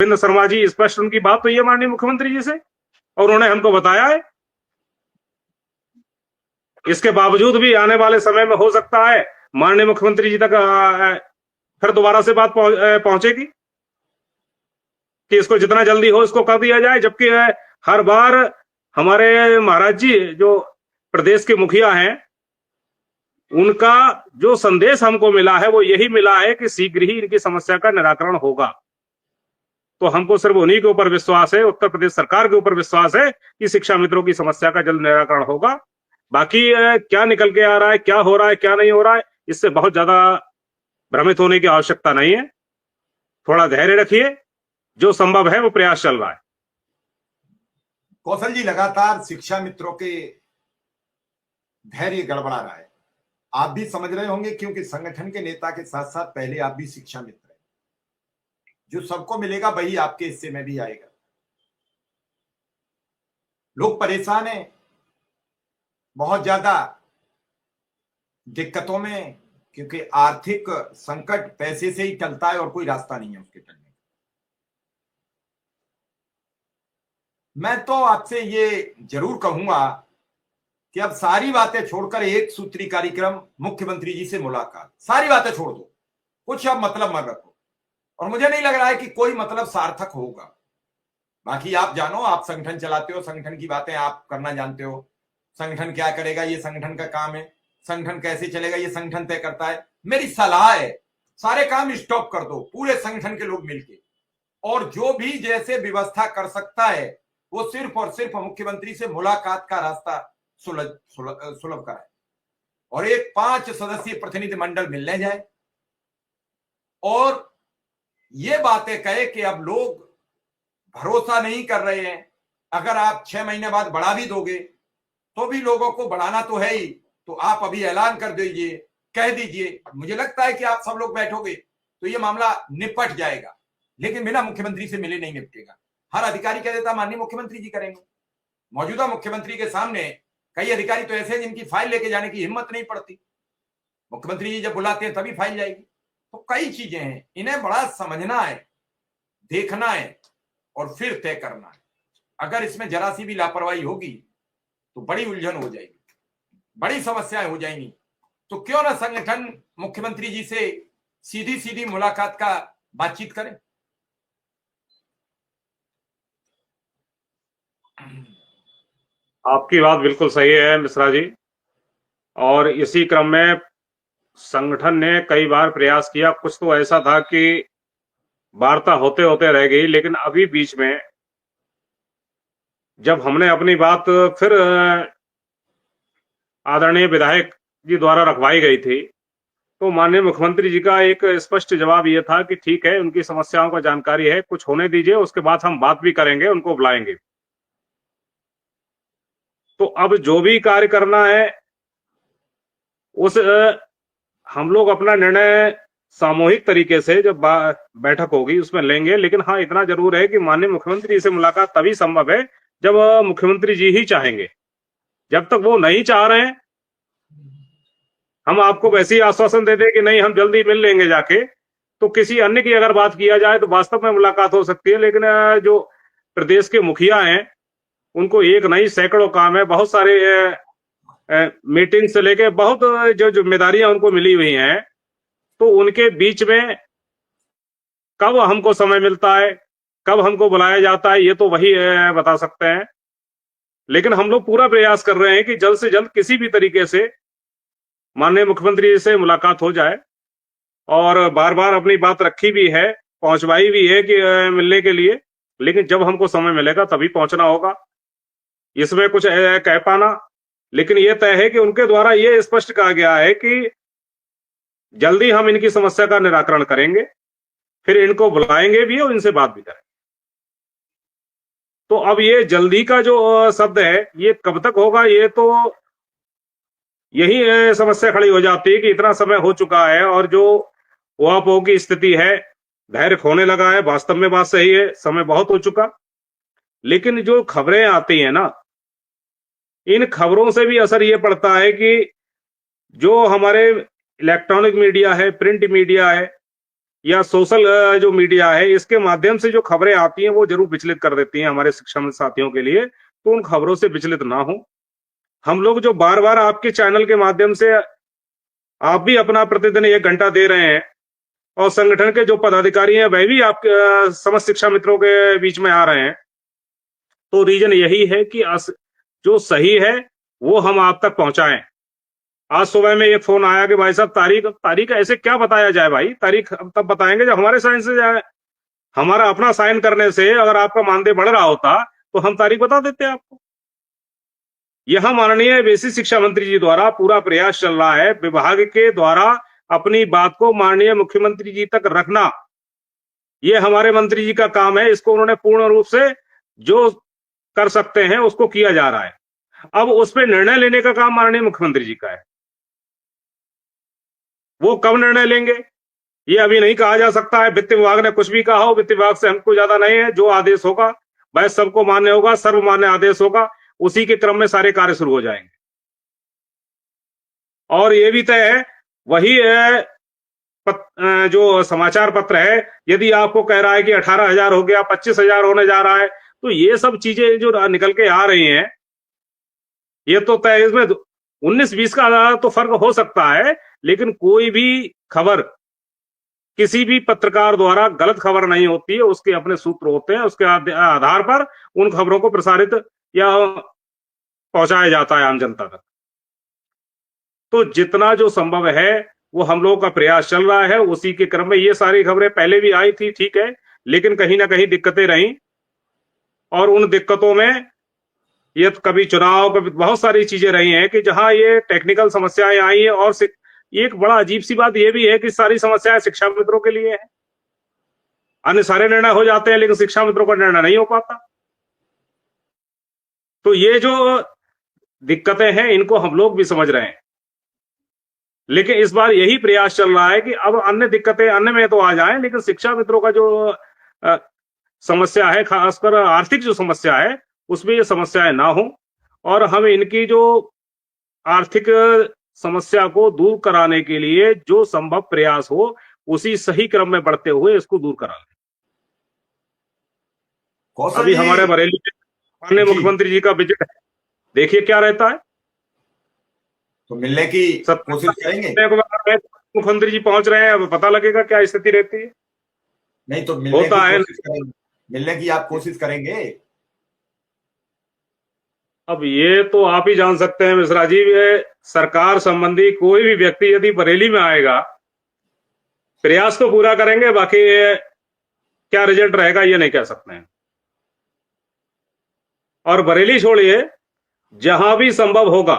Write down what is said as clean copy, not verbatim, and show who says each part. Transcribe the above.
Speaker 1: राजेंद्र शर्मा जी स्पष्ट उनकी बात तो ये माननीय मुख्यमंत्री जी से, और उन्होंने हमको बताया है। इसके बावजूद भी आने वाले समय में हो सकता है माननीय मुख्यमंत्री जी तक फिर दोबारा से बात पहुंचेगी कि इसको जितना जल्दी हो इसको कर दिया जाए, जबकि हर बार हमारे महाराज जी जो प्रदेश के मुखिया हैं, उनका जो संदेश हमको मिला है वो यही मिला है कि शीघ्र ही इनकी समस्या का निराकरण होगा। तो हमको सिर्फ उन्हीं के ऊपर विश्वास है, उत्तर प्रदेश सरकार के ऊपर विश्वास है कि शिक्षा मित्रों की समस्या का जल्द निराकरण होगा। बाकी क्या निकल के आ रहा है, क्या हो रहा है, क्या नहीं हो रहा है, इससे बहुत ज्यादा भ्रमित होने की आवश्यकता नहीं है। थोड़ा धैर्य रखिए, जो संभव है वो प्रयास चल रहा है।
Speaker 2: कौशल जी, लगातार शिक्षा मित्रों के धैर्य गड़बड़ा रहा है, आप भी समझ रहे होंगे, क्योंकि संगठन के नेता के साथ साथ पहले आप भी शिक्षा मित्र हैं। जो सबको मिलेगा वही आपके हिस्से में भी आएगा। लोग परेशान हैं, बहुत ज्यादा दिक्कतों में, क्योंकि आर्थिक संकट पैसे से ही टलता है और कोई रास्ता नहीं है उसके टलने का। मैं तो आपसे ये जरूर कहूंगा कि अब सारी बातें छोड़कर एक सूत्री कार्यक्रम, मुख्यमंत्री जी से मुलाकात, सारी बातें छोड़ दो, कुछ अब मतलब मत रखो। और मुझे नहीं लग रहा है कि कोई मतलब सार्थक होगा। बाकी आप जानो, आप संगठन चलाते हो, संगठन की बातें आप करना जानते हो। संगठन क्या करेगा ये संगठन का काम है, संगठन कैसे चलेगा ये संगठन तय करता है। मेरी सलाह है, सारे काम स्टॉप कर दो, पूरे संगठन के लोग मिलके, और जो भी जैसे व्यवस्था कर सकता है वो सिर्फ और सिर्फ मुख्यमंत्री से मुलाकात का रास्ता सुलभ कराए, और एक 5 सदस्यीय प्रतिनिधि मंडल मिलने जाए और ये बातें कहे कि अब लोग भरोसा नहीं कर रहे हैं। अगर आप 6 महीने बाद बढ़ा भी दोगे तो भी लोगों को बढ़ाना तो है ही, तो आप अभी ऐलान कर दीजिए, कह दीजिए। मुझे लगता है कि आप सब लोग बैठोगे तो ये मामला निपट जाएगा, लेकिन बिना मुख्यमंत्री से मिले नहीं निपटेगा। हर अधिकारी कह देता माननीय मुख्यमंत्री जी करेंगे। मौजूदा मुख्यमंत्री के सामने कई अधिकारी तो ऐसे हैं जिनकी फाइल लेके जाने की हिम्मत नहीं पड़ती। मुख्यमंत्री जी जब बुलाते हैं तभी फाइल जाएगी। तो कई चीजें हैं, इन्हें बड़ा समझना है, देखना है और फिर तय करना है। अगर इसमें जरा सी भी लापरवाही होगी तो बड़ी उलझन हो जाएगी, बड़ी समस्याएं हो जाएंगी। तो क्यों ना संगठन मुख्यमंत्री जी से सीधी सीधी मुलाकात का बातचीत करें।
Speaker 1: आपकी बात बिल्कुल सही है मिश्रा जी, और इसी क्रम में संगठन ने कई बार प्रयास किया। कुछ तो ऐसा था कि वार्ता होते होते रह गई, लेकिन अभी बीच में जब हमने अपनी बात फिर आदरणीय विधायक जी द्वारा रखवाई गई थी, तो माननीय मुख्यमंत्री जी का एक स्पष्ट जवाब ये था कि ठीक है, उनकी समस्याओं का जानकारी है, कुछ होने दीजिए, उसके बाद हम बात भी करेंगे, उनको बुलाएंगे। तो अब जो भी कार्य करना है उस हम लोग अपना निर्णय सामूहिक तरीके से जब बैठक होगी उसमें लेंगे। लेकिन हाँ, इतना जरूर है कि माननीय मुख्यमंत्री से मुलाकात तभी संभव है जब मुख्यमंत्री जी ही चाहेंगे। जब तक वो नहीं चाह रहे हैं, हम आपको वैसे ही आश्वासन दे दें कि नहीं हम जल्दी मिल लेंगे जाके, तो किसी अन्य की अगर बात किया जाए तो वास्तव में मुलाकात हो सकती है। लेकिन जो प्रदेश के मुखिया हैं उनको एक नहीं सैकड़ों काम है, बहुत सारे मीटिंग से लेके बहुत जो जिम्मेदारियां उनको मिली हुई हैं, तो उनके बीच में कब हमको समय मिलता है, कब हमको बुलाया जाता है, ये तो वही बता सकते हैं। लेकिन हम लोग पूरा प्रयास कर रहे हैं कि जल्द से जल्द किसी भी तरीके से माननीय मुख्यमंत्री से मुलाकात हो जाए, और बार बार अपनी बात रखी भी है, पहुंचवाई भी है कि मिलने के लिए, लेकिन जब हमको समय मिलेगा तभी पहुंचना होगा। इसमें कुछ कह पाना, लेकिन यह तय है कि उनके द्वारा यह स्पष्ट कहा गया है कि जल्दी हम इनकी समस्या का निराकरण करेंगे, फिर इनको बुलाएंगे भी और इनसे बात भी करेंगे। तो अब ये जल्दी का जो शब्द है ये कब तक होगा, ये तो यही समस्या खड़ी हो जाती है कि इतना समय हो चुका है और जो उहापोह की स्थिति है, धैर्य खोने लगा है। वास्तव में बात सही है, समय बहुत हो चुका, लेकिन जो खबरें आती हैं ना, इन खबरों से भी असर ये पड़ता है कि जो हमारे इलेक्ट्रॉनिक मीडिया है, प्रिंट मीडिया है, या सोशल जो मीडिया है, इसके माध्यम से जो खबरें आती हैं वो जरूर विचलित कर देती हैं हमारे शिक्षा में साथियों के लिए। तो उन खबरों से विचलित ना हो। हम लोग जो बार बार आपके चैनल के माध्यम से आप भी अपना प्रतिदिन 1 घंटा दे रहे हैं और संगठन के जो पदाधिकारी हैं वह भी आपके समस्त शिक्षा मित्रों के बीच में आ रहे हैं, तो रीजन यही है कि जो सही है वो हम आप तक पहुंचाएं। आज सुबह में एक फोन आया कि भाई साहब तारीख ऐसे क्या बताया जाए भाई, तारीख हम तब बताएंगे जब हमारे साइन से जाए। हमारा अपना साइन करने से अगर आपका मानदेय बढ़ रहा होता तो हम तारीख बता देते आपको। यह माननीय बेसिक शिक्षा मंत्री जी द्वारा पूरा प्रयास चल रहा है, विभाग के द्वारा अपनी बात को माननीय मुख्यमंत्री जी तक रखना, ये हमारे मंत्री जी का काम है। इसको उन्होंने पूर्ण रूप से जो कर सकते हैं उसको किया जा रहा है। अब उस पर निर्णय लेने का काम माननीय मुख्यमंत्री जी का है। वो कब निर्णय लेंगे ये अभी नहीं कहा जा सकता है। वित्त विभाग ने कुछ भी कहा हो, वित्त विभाग से हमको ज्यादा नहीं है। जो आदेश होगा वह सबको मान्य होगा, सर्वमान्य आदेश होगा, उसी के क्रम में सारे कार्य शुरू हो जाएंगे। और ये भी तय है, वही जो समाचार पत्र है, यदि आपको कह रहा है कि 18,000 हो गया, 25,000 होने जा रहा है, तो ये सब चीजें जो निकल के आ रही हैं, ये तो तय, इसमें 19-20 का तो फर्क हो सकता है, लेकिन कोई भी खबर किसी भी पत्रकार द्वारा गलत खबर नहीं होती है। उसके अपने सूत्र होते हैं, उसके आधार पर उन खबरों को प्रसारित या पहुंचाया जाता है आम जनता तक। तो जितना जो संभव है वो हम लोगों का प्रयास चल रहा है। उसी के क्रम में ये सारी खबरें पहले भी आई थी, ठीक है, लेकिन कहीं ना कहीं दिक्कतें रहीं, और उन दिक्कतों में ये कभी चुनाव, कभी बहुत सारी चीजें रही हैं कि जहां ये टेक्निकल समस्याएं आई हैं। और एक बड़ा अजीब सी बात ये भी है कि सारी समस्याएं शिक्षा मित्रों के लिए है। अन्य सारे निर्णय हो जाते हैं लेकिन शिक्षा मित्रों का निर्णय नहीं हो पाता। तो ये जो दिक्कतें हैं इनको हम लोग भी समझ रहे हैं, लेकिन इस बार यही प्रयास चल रहा है कि अब अन्य दिक्कतें अन्य में तो आ जाएं, लेकिन शिक्षा मित्रों का जो समस्या है, खासकर आर्थिक जो समस्या है, उसमें ये समस्याएं ना हो, और हम इनकी जो आर्थिक समस्या को दूर कराने के लिए जो संभव प्रयास हो उसी सही क्रम में बढ़ते हुए इसको दूर करा लें। अभी हमारे बरेली में माननीय मुख्यमंत्री जी का विजिट है, देखिए क्या रहता है।
Speaker 2: तो मिलने की कोशिश करेंगे।
Speaker 1: मुख्यमंत्री जी पहुंच रहे हैं, अब पता लगेगा क्या स्थिति रहती है।
Speaker 2: नहीं तो मिलने की आप कोशिश करेंगे।
Speaker 1: अब ये तो आप ही जान सकते हैं मिश्रा जी, सरकार संबंधी कोई भी व्यक्ति यदि बरेली में आएगा, प्रयास तो पूरा करेंगे, बाकी क्या रिजल्ट रहेगा ये नहीं कह सकते हैं। और बरेली छोड़िए, जहां भी संभव होगा